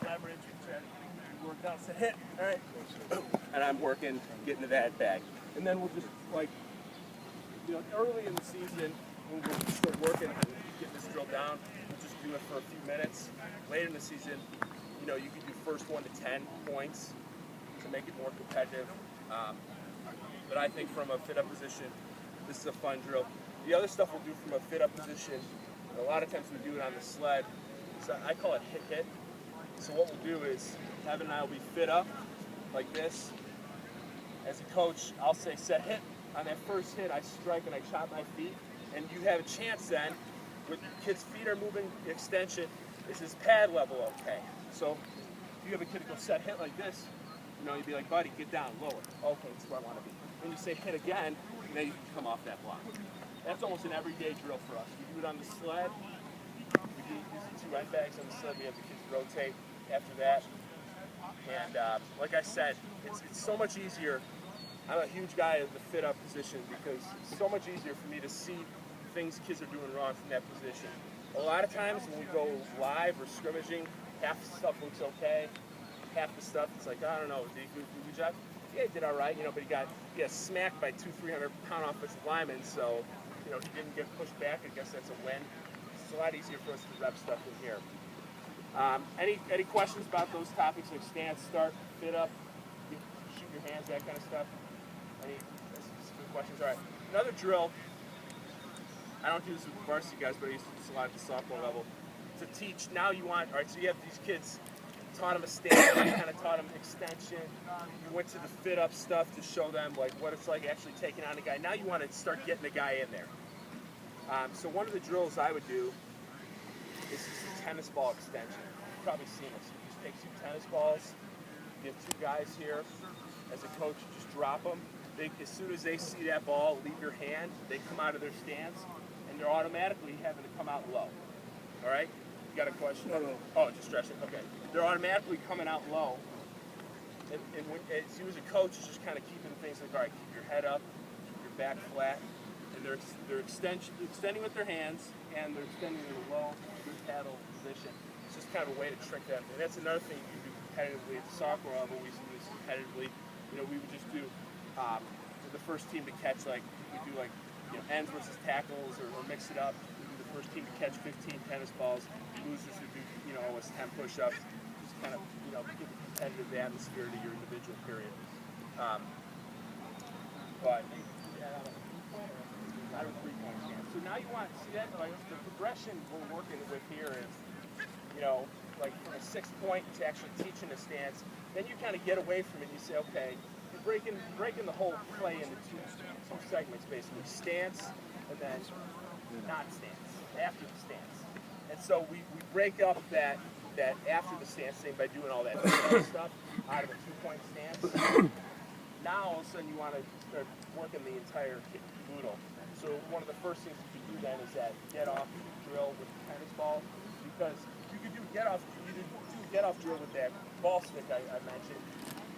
leverage, we try to work out, set hit, all right, and I'm working, getting to that bag. And then we'll just, like, early in the season, when we're still working on getting this drill down, we'll just do it for a few minutes. Later in the season, you can do first 1 to 10 points to make it more competitive. But I think from a fit-up position, this is a fun drill. The other stuff we'll do from a fit-up position, a lot of times we do it on the sled. So I call it hit-hit. So what we'll do is, Evan and I will be fit up like this. As a coach, I'll say set hit. On that first hit, I strike and I chop my feet. And you have a chance then, with kids' feet are moving, extension, is his pad level okay? So if you have a kid go set hit like this, you'd be like, buddy, get down, lower. Okay, that's where I want to be. When you say hit again, then you can come off that block. That's almost an everyday drill for us. We do it on the sled. We do usually 2 end bags on the sled. We have the kids rotate after that. And like I said, it's so much easier. I'm a huge guy in the fit-up position because it's so much easier for me to see things kids are doing wrong from that position. A lot of times when we go live or scrimmaging, half the stuff looks okay. Half the stuff, it's like, I don't know, did he do a good job? Yeah, he did all right, but he got smacked by 200-300-pound offensive linemen, so, he didn't get pushed back. I guess that's a win. It's a lot easier for us to rep stuff in here. Any questions about those topics, like stance, start, fit up, shoot your hands, that kind of stuff? Any specific questions? All right. Another drill, I don't do this with varsity guys, but I used to do this a lot at the sophomore level, to teach. Now you want, all right, so you have these kids, taught them a stance, kind of taught them extension. You went to the fit up stuff to show them like what it's like actually taking on a guy. Now you want to start getting the guy in there. So one of the drills I would do is a tennis ball extension. You've probably seen this. You just take 2 tennis balls, you have 2 guys here. As a coach, you just drop them. As soon as they see that ball leave your hand, they come out of their stance, and they're automatically having to come out low. All right? You got a question? No. Oh, just stretching. Okay. They're automatically coming out low. And as you as a coach, is just kind of keeping things like, all right, keep your head up, keep your back flat. And they're extending with their hands, and they're extending in a low good paddle position. It's just kind of a way to trick them. And that's another thing you can do competitively at the sophomore level. We used to do this competitively. We would just do the first team to catch, like, we do like ends versus tackles, or mix it up. We do the first team to catch 15 tennis balls. Losers would do, almost 10 push-ups. Just kind of, give a competitive atmosphere to your individual period. But not a 3-point stance. So now you want to see that, like the progression we're working with here is, like from a 6-point to actually teaching a stance. Then you kind of get away from it and you say, okay, you're breaking the whole play into two segments basically, stance and then not stance, after the stance. And so we break up that after the stance thing by doing all that stuff out of a 2-point stance. Now all of a sudden you want to start working the entire boodle. So one of the first things you can do then is that get off drill with the tennis ball, because you could do get off drill with that ball stick I mentioned,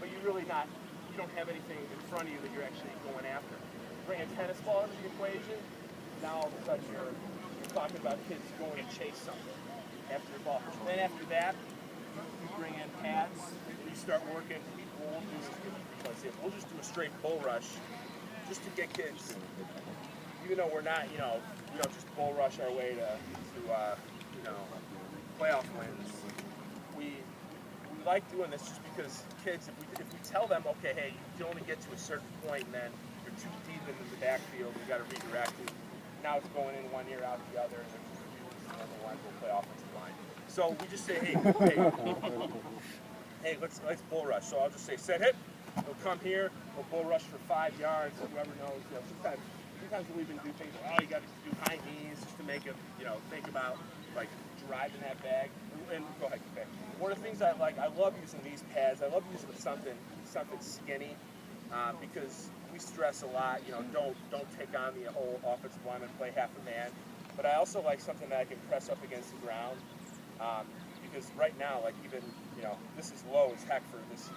but you don't have anything in front of you that you're actually going after. Bring a tennis ball into the equation, now all of a sudden you're talking about kids going to chase something after the ball. Then after that, you bring in pads and you start working. We'll just do a straight bull rush just to get kids, even though we're not, we don't just bull rush our way to playoff wins. We like doing this just because kids, if we tell them, okay, hey, you can only get to a certain point and then you're too deep into the backfield, you got to redirect it. Now it's going in one ear, out the other, and they're just confused, and the line will play offensive line. So we just say, hey, let's bull rush. So I'll just say, set hit. They'll come here. We'll bull rush for 5 yards. Whoever knows, sometimes we'll even do things. You got to do high knees just to make them, think about like driving that bag. And go ahead, get back. One of the things I love using these pads. I love using something skinny because we stress a lot. Don't take on the whole offensive line and play half a man. But I also like something that I can press up against the ground because right now, like even this is low as heck for this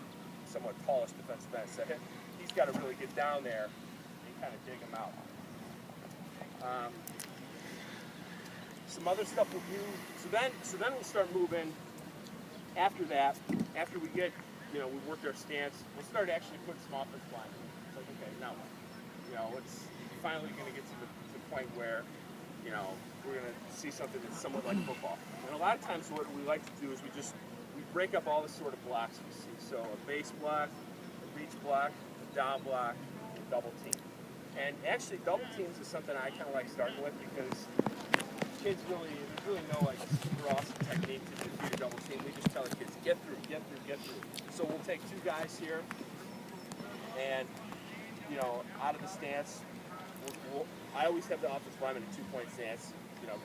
somewhat tallish defensive end. So he's got to really get down there and kind of dig him out. Some other stuff we'll do. So then we'll start moving after that, after we get, we worked our stance, we'll start actually putting some offensive line. It's like, okay, now what? It's finally going to get to the point where, we're going to see something that's somewhat like football. And a lot of times what we like to do is we break up all the sort of blocks we see. So a base block, a reach block, a down block, a double team. And actually double teams is something I kind of like starting with because kids really know like super awesome technique to defeat a double team. We just tell the kids, get through, get through, get through. So we'll take two guys here and, out of the stance, I always have the offensive lineman in a 2-point stance,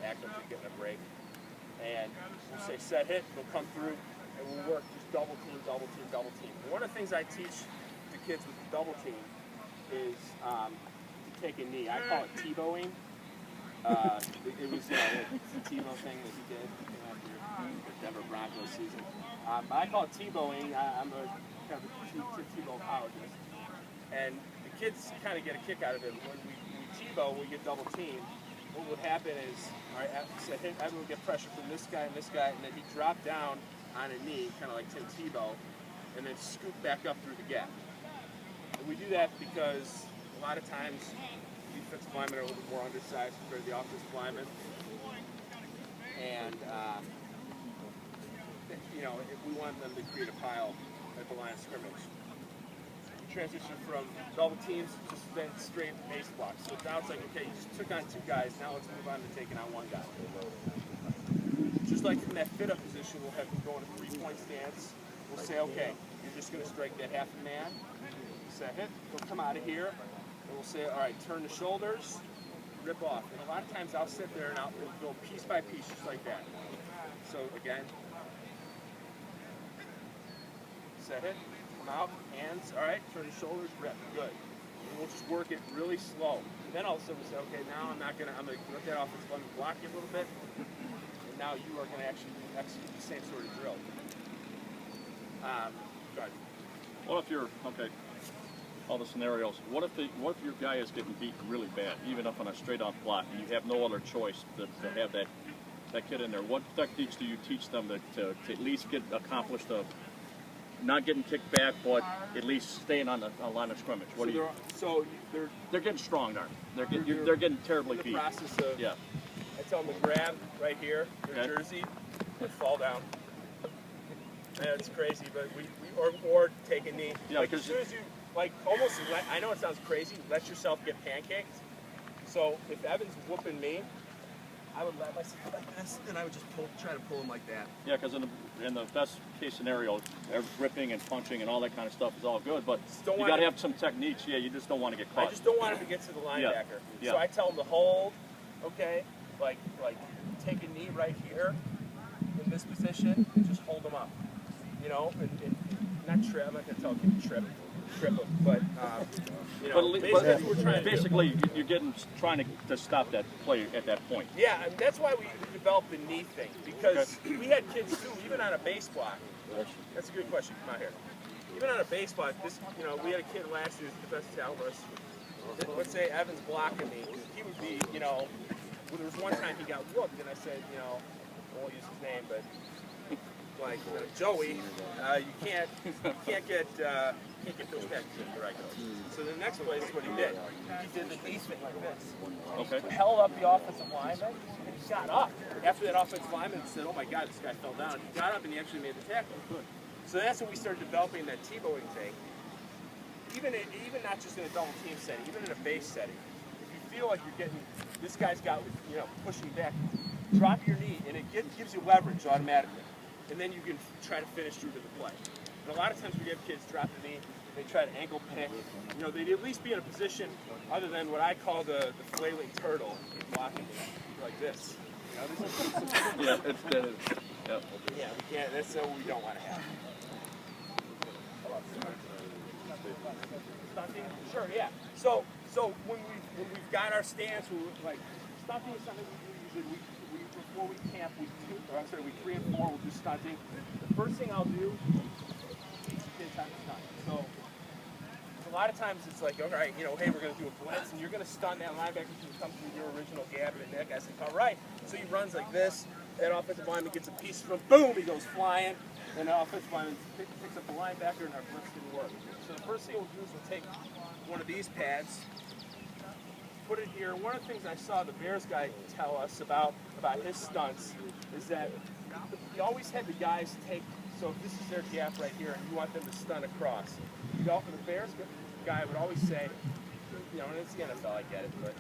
act like they're getting a break. And we'll say set hit, they'll come through, and we'll work just double team, double team, double team. And one of the things I teach the kids with the double team is to take a knee. I call it Tebowing. It was the Tebow thing that he did after the Denver Broncos season. But I call it Tebowing. I'm a kind of a Tebow apologist. And the kids kind of get a kick out of it. When we Tebow, we get double teamed. What would happen is, all right, everyone would get pressure from this guy, and then he'd drop down on a knee, kind of like Tim Tebow, and then scoop back up through the gap. And we do that because a lot of times the defensive linemen are a little bit more undersized compared to the offensive linemen. And, if we want them to create a pile at the line of scrimmage. Transition from double teams just then straight base blocks. So now it's like, okay, you just took on two guys, now let's move on to taking on one guy. Just like from that fit-up position, we'll have them go in a 3-point stance. We'll say, okay, you're just going to strike that half a man. Set hit, they'll come out of here, and we'll say, all right, turn the shoulders, rip off. And a lot of times I'll sit there and I'll go piece by piece, just like that. So again, set hit. Out, hands, all right, turn the shoulders, rip, good. And we'll just work it really slow. And then all of a sudden we say, okay, now I'm gonna let that offensive lineman block you a little bit, and now you are gonna actually execute the same sort of drill. Go ahead. What if you're, all the scenarios, what if your guy is getting beaten really bad, even up on a straight on block, and you have no other choice to have that kid in there? What techniques do you teach them to at least accomplish the not getting kicked back, but at least staying on the line of scrimmage? They're getting strong now. They're getting terribly beat. The process of, yeah. I tell them to grab right here, their jersey, and fall down. Yeah, it's crazy, but or take a knee. Yeah, like as soon as you I know it sounds crazy. Let yourself get pancaked. So if Evan's whooping me, I would let myself like this, and I would just try to pull him like that. Yeah, because in the best case scenario, gripping and punching and all that kind of stuff is all good, but you got to have some techniques. Yeah, you just don't want to get caught. I just don't want him to get to the linebacker. Yeah. So I tell him to hold, okay, like take a knee right here in this position, and just hold him up. And not trip. I'm not gonna tell him to trip him, but basically you're trying to stop that play at that point. Yeah, and that's why we developed the knee thing, because we had kids too, even on a base block. That's a good question. Come out here. Even on a base block, we had a kid last year who's the best talent list. Let's say Evan's blocking me, he would be, there was one time he got whooped, and I said, I won't use his name, but Joey, you can't get those packs in the right coach. So the next play is what he did. He did the knee thing like this. Okay. He held up the offensive lineman, and he got up. After that offensive lineman said, oh my God, this guy fell down, he got up and he actually made the tackle. So that's when we started developing that Tebowing thing. Even not just in a double team setting, even in a base setting. If you feel like you're getting, this guy's got, pushing back, drop your knee, and it gives you leverage automatically. And then you can try to finish through to the play. And a lot of times we have kids drop the knee, they try to ankle pick. They'd at least be in a position other than what I call the flailing turtle, blocking like this. Yeah, it's dead. Yep. Yeah, we can't. That's what we don't want to have. Stunting? Sure, yeah. So when we've got our stance, stunting is something we usually before we camp, week 3 and 4, we'll do stunting. The first thing I'll do is teach the kids how to stunt. So a lot of times it's like, all right, hey, we're going to do a blitz, and you're going to stun that linebacker who comes through your original gap and neck. I said, all right. So he runs like this. That offensive lineman gets a piece from him. Boom, he goes flying. And the offensive lineman picks up the linebacker, and our blitz didn't work. So the first thing we'll do is we'll take one of these pads, put it here. One of the things I saw the Bears guy tell us about his stunts is that he always had the guys take, so if this is their gap right here and you want them to stunt across, the Bears guy would always say, you know, and it's the NFL, I get it, but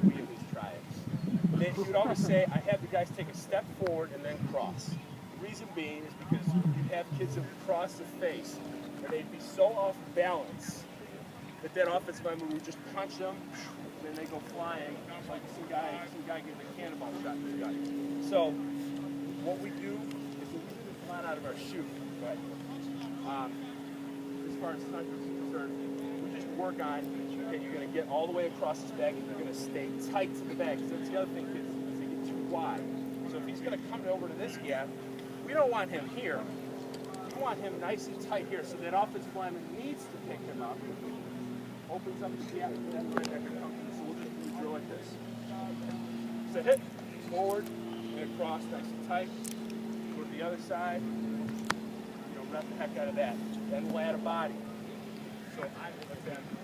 we at least try it. He would always say, I have the guys take a step forward and then cross. The reason being is because you'd have kids that would cross the face and they'd be so off balance that offensive lineman would just punch them and then they go flying like some guy getting a cannonball shot in the gut. So what we do is we leave the flat out of our chute, but as far as stunting is concerned, we just work on, okay, you're going to get all the way across his back and you're going to stay tight to the back. Because that's the other thing, kids, is they get too wide. So if he's going to come over to this gap, we don't want him here. We want him nice and tight here so that offensive lineman needs to pick him up. Opens up the gap for that linebacker to come through. So we'll just drill like this. So hit, forward, and across nice and tight. Go to the other side. You know, wrap the heck out of that. Then we'll add a body. So I like that.